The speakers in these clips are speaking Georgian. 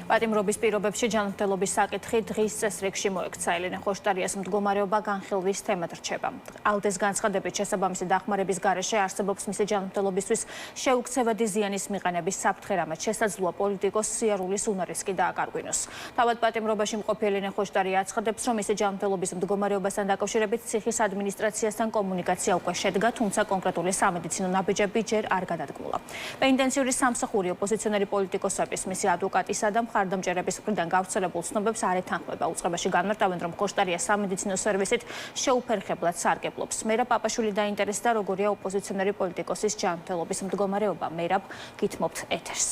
პატიმრობის პირობებში ჯანმრთელობის საკითხი დღის წესრიგში მოექცა. ელენე ხოშტარიას მდგომარეობა განხილვის თემად რჩება. ალდეს განცხადებით შესაბამისი დახმარების გარეშე არსებობს მისი ჯანმრთელობისთვის შეუქცევადი ზიანის მიყენების საფრთხე, რამაც შესაძლოა პოლიტიკოს სიარულის უნარიც კი დააკარგვინოს. თავად პატიმრობაში მყოფი ელენე ხოშტარია აცხადებს, რომ მისი ჯანმრთელობის მდგომარეობასთან დაკავშირებით ციხის ადმინისტრაციასთან კომუნიკაცია უკვე შედგა, თუმცა კონკრეტული სამედიცინო ნაბიჯები ჯერ არ გადადგმულა. პენიტენციური სამსახური ოპოზიციონერი პოლიტიკოსების, მისი ადვოკატისა და მხარდამჭერების მხრიდან გავრცელებულ ცნობებს არ ეთანხმება. უწყებაში განმარტავენ, რომ ხოშტარია სამედიცინო სერვისით შეუფერხებლად სარგებლობს. მერაბ პაპაშვილი დაინტერესდა, როგორია ოპოზიციონერი პოლიტიკოსის ჯანმრთელობის მდგომარეობა. მერაბ, გითმობთ ეთერს.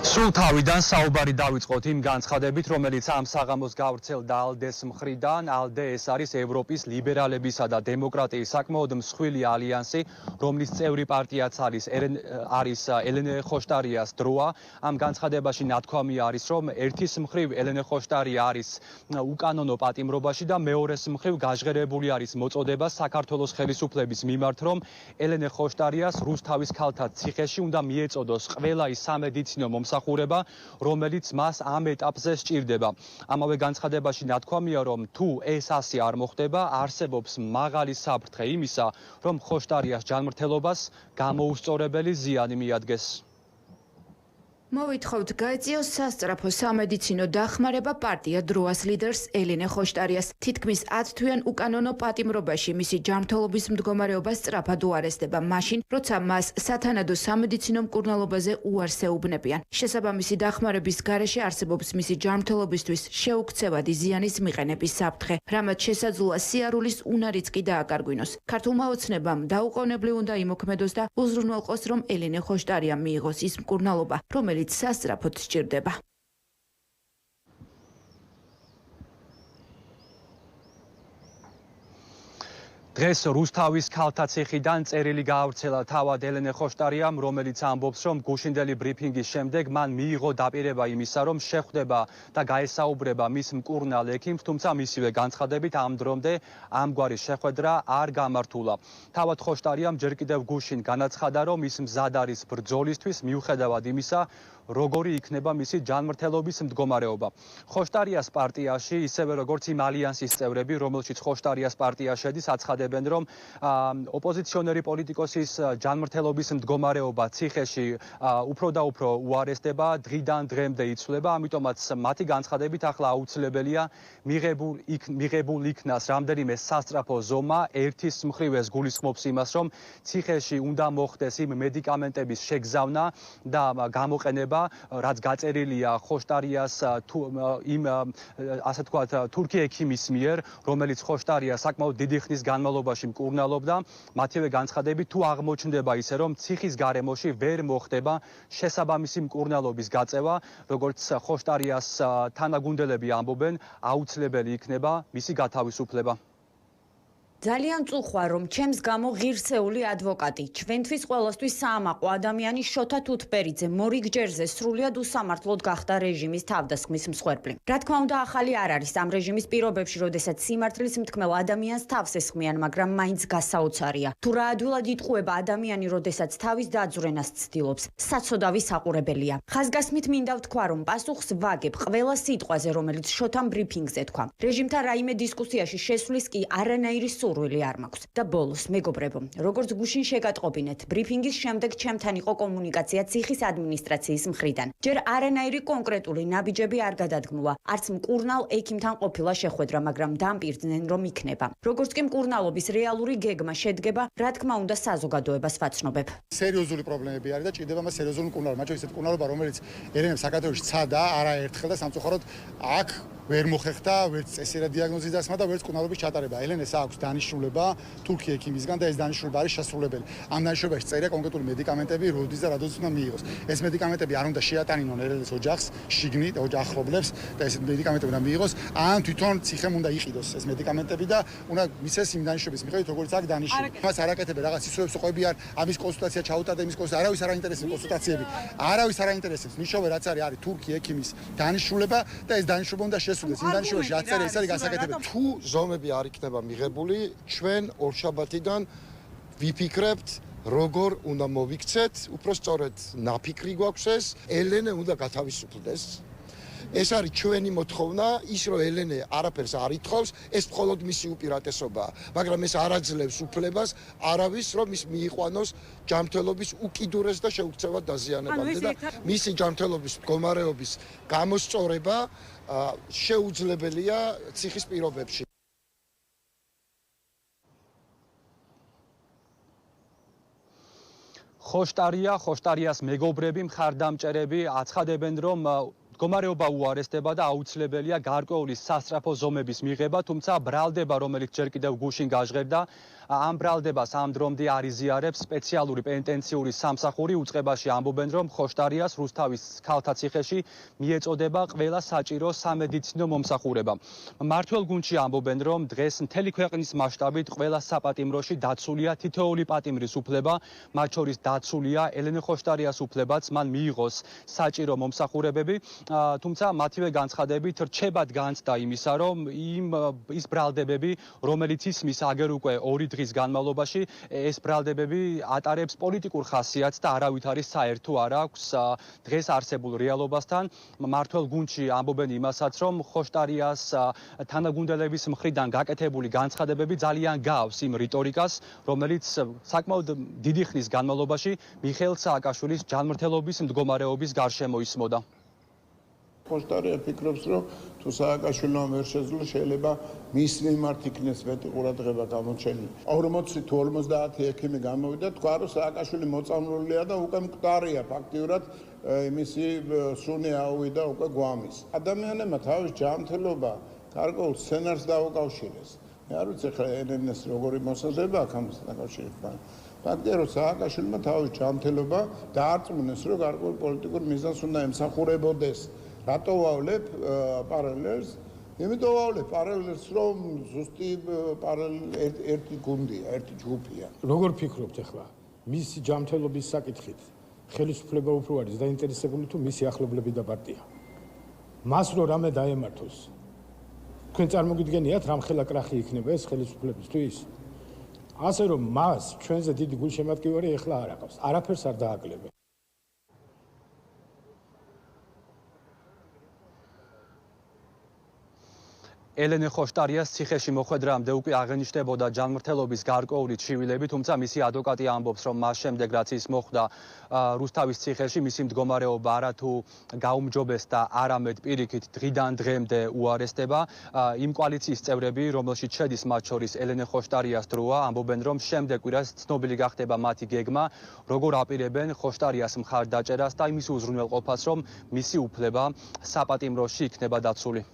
სულ თავიდან საუბარი დავიწყოთ იმ განცხადებით, რომელიც ამ საღამოს გავრცელდა ალდეს მხრიდან. ალდე ეს არის ევროპის ლიბერალებისა და დემოკრატიის საკმაოდ მსხვილი ალიანსი, რომლის წევრი პარტიაც არის ელენე ხოშტარიას დროა. ამ განცხადებაში ნათქვამი არის, რომ ერთის მხრივ ელენე ხოშტარია არის უკანონო პატიმრობაში და მეორეს მხრივ გაჟღერებული არის მოწოდება საქართველოს ხელისუფლების მიმართ, რომ ელენე ხოშტარიას რუსთავის ქალთა ციხეში უნდა მიეწოდოს ყველა ის სამედიცინო მომსახურება, რომელიც მას ამ ეტაპზე სჭირდება. ამავე განცხადებაში ნათქვამია, რომ თუ ეს ასე არ მოხდება, არსებობს მაღალი საფრთხე იმისა, რომ ხოშტარიას ჯანმრთელობას გამოუსწორებელი ზიანი მიადგეს. მოვითხოვთ გაეწიოს სასწრაფო სამედიცინო დახმარება პარტია დროას ლიდერს ელენე ხოშტარიას. თითქმის 10 თვიან უკანონო პატიმრობაში მისი ჯანმრთელობის მდგომარეობა სწრაფად უარესდება მაშინ, როცა მას სათანადო სამედიცინო მკურნალობაზე უარს ეუბნებიან. შესაბამისი დახმარების გარეშე არსებობს მისი ჯანმრთელობისთვის შეუქცევადი ზიანის მიყენების საფრთხე, რამაც შესაძლოა სიარულის უნარიც კი დააკარგვინოს. ქართულმა ოცნებამ დაუყოვნებლივ უნდა იმოქმედოს და უზრუნველყოს, რომ ელენე ხოშტარიამ მიიღოს ის მკურნალობა, რომელიც სასწრაფოდ სჭირდება. დღეს რუსთავის ქალთა ციხიდან წერილი გაავრცელა თავად ელენე ხოშტარიამ, რომელიც ამბობს, რომ გუშინდელი ბრიფინგის შემდეგ მან მიიღო დაპირება იმისა, რომ შეხვდება და გაესაუბრება მის მკურნალ ექიმს, თუმცა მისივე განცხადებით ამ დრომდე ამგვარი შეხვედრა არ გამართულა. თავად ხოშტარიამ ჯერ კიდევ გუშინ განაცხადა, რომ ის მზად არის ბრძოლისთვის, მიუხედავად იმისა, როგორი იქნება მისი ჯანმრთელობის მდგომარეობა. ხოშტარიას პარტიაში, ისევე როგორც იმ ალიანსის წევრები, რომელშიც ხოშტარიას პარტია შედის, აცხადებენ, რომ ოპოზიციონერი პოლიტიკოსის ჯანმრთელობის მდგომარეობა ციხეში უფრო და უფრო უარესდება, დღიდან დღემდე იცვლება, ამიტომაც მათი განცხადებით ახლა აუცილებელია მიღებულ იქნას რამდენიმე სასწრაფო ზომა. ერთის მხრივ ეს გულისხმობს იმას, რომ ციხეში უნდა მოხდეს იმ მედიკამენტების შეგზავნა და გამოყენება, რაც გაწერილია ხოშტარიას იმ ასე ვთქვათ თურქი ექიმის მიერ, რომელიც ხოშტარიას საკმაოდ დიდი ხნის განმავლობაში მკურნალობდა. მათივე განცხადებით, თუ აღმოჩნდება ისე, რომ ციხის გარემოში ვერ მოხდება შესაბამისი მკურნალობის გაწევა, როგორც ხოშტარიას თანაგუნდელები ამბობენ, აუცილებელი იქნება მისი გათავისუფლება. ძალიან წუხვა, რომ ჩემს გამო ღირსეული ადვოკატი, ჩვენთვის ყველასთვის საამაყო ადამიანი შოთა თუთბერიძე მორიგჯერზე სრულიად უსამართლოდ გახდა რეჟიმის თავდასხმის მსხვერპლი. რა თქმა უნდა, ახალი არ არის ამ რეჟიმის პირობებში, როდესაც სიმართლის მთქმელ ადამიანს თავს ესხმიან, მაგრამ მაინც გასაოცარია. თუ რა ადვილად იტყუება ადამიანი, როდესაც თავის დაძვრენას ცდილობს, საცოდავი საყურებელია. ხაზგასმით მინდა ვთქვა, რომ პასუხს ვაგებ ყველა სიტყვაზე, რომელიც შოთამ ბრიფინგზე თქვა. რეჟიმთან რაიმე დისკუსიაში შესვლის კი არანაირი სურვილი არ მაქვს. და ბოლოს, მეგობრებო, როგორც გუშინ შეგატყობინეთ, ბრიფინგის შემდეგ ჩემთან იყო კომუნიკაცია ციხის ადმინისტრაციის მხრიდან. ჯერ არანაირი კონკრეტული ნაბიჯები არ გადადგმულა. არც მკურნალ ექიმთან ყოფილა შეხვედრა, მაგრამ დამპირდნენ, რომ იქნება. როგორც კი მკურნალობის რეალური გეგმა შედგება, რა თქმა უნდა, საზოგადოებას ვაცნობებ. სერიოზული პრობლემები არის და ჭირდება მას სერიოზული მკურნალობა. მათ შორის ისეთ მკურნალობა, რომელიც ეროვნულ საქართველოში ცადა, არაერთხელ და სამწუხაროდ აქ ვერ მოხერხდა ვერც წესიერად დიაგნოზის დასმა და ვერც მკურნალობის ჩატარება. ელენეს აქვს დანიშნულება თურქი ექიმისგან და ეს დანიშნულება არის შესრულებელი. ამ დანიშნულებაში წერია კონკრეტული მედიკამენტები, როდის და რადგან უნდა მიიღოს. ეს მედიკამენტები არ უნდა შეატანინონ ელენეს ოჯახს, შიგნით ახლობლებს და ეს მედიკამენტები უნდა მიიღოს. ან თვითონ ციხემ უნდა იყიდოს ეს მედიკამენტები და უნდა მისცეს იმ დანიშნულების მიხედვით, როგორც აქ დანიშნული. მას არ აკეთებენ რაღაც სიცოცხლეებს უყებიან, ამის კონსულტაცია ჩაუტარდა, იმის კონსულტაცია, არავის არ აინტერესებს კონსულტაციები. არავის არ აინტერესებს. ნიშნავენ რაც არის თურქი ექიმის დანიშნულება და ეს დანიშნულება უნდა შესრულდეს. იმ დანიშნულებაში რაც არის ეს არის გასაკეთებელი. თუ ზომები არ იქნება მიღებული, ჩვენ ორშაბათიდან ვიფიქრებთ როგორ უნდა მოვიქცეთ, უფრო სწორედ ნაფიქრი გვაქვს ეს, ელენე უნდა გათავისუფლდეს. ეს არის ჩვენი მოთხოვნა, ის რომ ელენე არაფერს არ ითხოვს, ეს მხოლოდ მისი უპირატესობაა, მაგრამ ეს არ აძლევს უფლებას არავის რომ ის მიიყვანოს ჯანმრთელობის უკიდურეს და შეუქცევად დაზიანებამდე და მისი ჯანმრთელობის მდგომარეობის გამოსწორება შეუძლებელია ციხის პირობებში. ხოშტარიას მეგობრები, მხარდამჭერები აცხადებენ, რომ მდგომარეობა უარესდება და აუცილებელია გარკვეული სასწრაფო ზომების მიღება, თუმცა ბრალდება, რომელიც ჯერ კიდევ გუშინ გაჟღერდა, ამ ბრალდებას ამ დრომდე არ იზიარებს სპეციალური პენიტენციური სამსახური. უწყებაში ამბობენ, რომ ხოშტარიას რუსთავის ქალთა ციხეში მიეწოდება ყველა საჭირო სამედიცინო მომსახურება. მმართველ გუნდში ამბობენ, რომ დღეს მთელი ქვეყნის მასშტაბით ყველა საპატიმროში დაცულია თითოეული პატიმრის უფლება, მათ შორის დაცულია ელენე ხოშტარიას უფლებაც, მან მიიღოს საჭირო მომსახურებები. თუმცა მათივე განცხადებით რჩებად განცდა იმისა, რომ ის ბრალდებები, რომელიც ისმის აგერ უკვე 2 დღის განმავლობაში, ეს ბრალდებები ატარებს პოლიტიკურ ხასიათს და არავითარი საერთო არ აქვს დღეს არსებულ რეალობასთან. მმართველ გუნდში ამბობენ იმასაც, რომ ხოშტარიას თანაგუნდელების მხრიდან გაკეთებული განცხადებები ძალიან გავს იმ რიტორიკას, რომელიც საკმაოდ დიდი ხნის განმავლობაში მიხეილ სააკაშვილის ჯანმრთელობის მდგომარეობის გარშემო ისმოდა. ხოშტარია ფიქრობს, რომ თუ სააკაშვილმა ვერ შეძლო, შეიძლება მის მიმართ იქნეს მეტი ყურადღება გამოჩენილი. 40 თუ 50 ექიმი გამოვიდა, თქვა, რომ სააკაშვილი მოწამლულია და უკვე მკვდარია ფაქტიურად მისი სუნი აუვიდა უკვე გვამის. ადამიანებმა თავის ჯანმრთელობა გარკვეულ სცენარს დაუკავშირეს. მე არ ვიცი ხა ელენეს როგორი მოსაზრება აქვს ამასთან დაკავშირებით. ფაქტია, რომ სააკაშვილმა თავის ჯანმრთელობა დაარწმუნეს, რომ გარკვეულ პოლიტიკურ მიზანს უნდა ემსახურებოდეს. რატო ვავლებ პარალელს? იმიტომ ვავლებ პარალელს, რომ ზუსტი ერთი გუნდია, ერთი ჯგუფია. როგორ ფიქრობთ ახლა? მისი ჯანმრთელობის საკითხით ხელისუფლება უფრო არის დაინტერესებული თუ მისი ახლობლები და პარტია? მას რო რამე დაემართოს. თქვენ წარმოგიდგენიათ, რამხელა კრახი იქნება ეს ხელისუფლებისთვის? ასე რომ მას ჩვენზე დიდი გულშემატკივარი ახლა არ აქვს. არაფერს არ დააკლებენ. ელენე ხოშტარიას ციხეში მოხვედრამდე უკვე აღენიშნებოდა ჯანმრთელობის გარკვეული ჩივილები, თუმცა მისი ადვოკატი ამბობს, რომ მას შემდეგ რაც ის მოხვდა რუსთავის ციხეში, მისი მდგომარეობა არათუ გაუმჯობესდა, არამედ პირიქით დღიდან დღემდე უარესდება. იმ კოალიციის წევრები, რომელშიც შედის მათ შორის ელენე ხოშტარიას დროა, ამბობენ, რომ შემდეგ კვირას ცნობილი გახდება მათი გეგმა, როგორ აპირებენ ხოშტარიას მხარდაჭერას და იმის უზრუნველყოფას, რომ მისი უფლება საპატიმროში იქნება დაცული.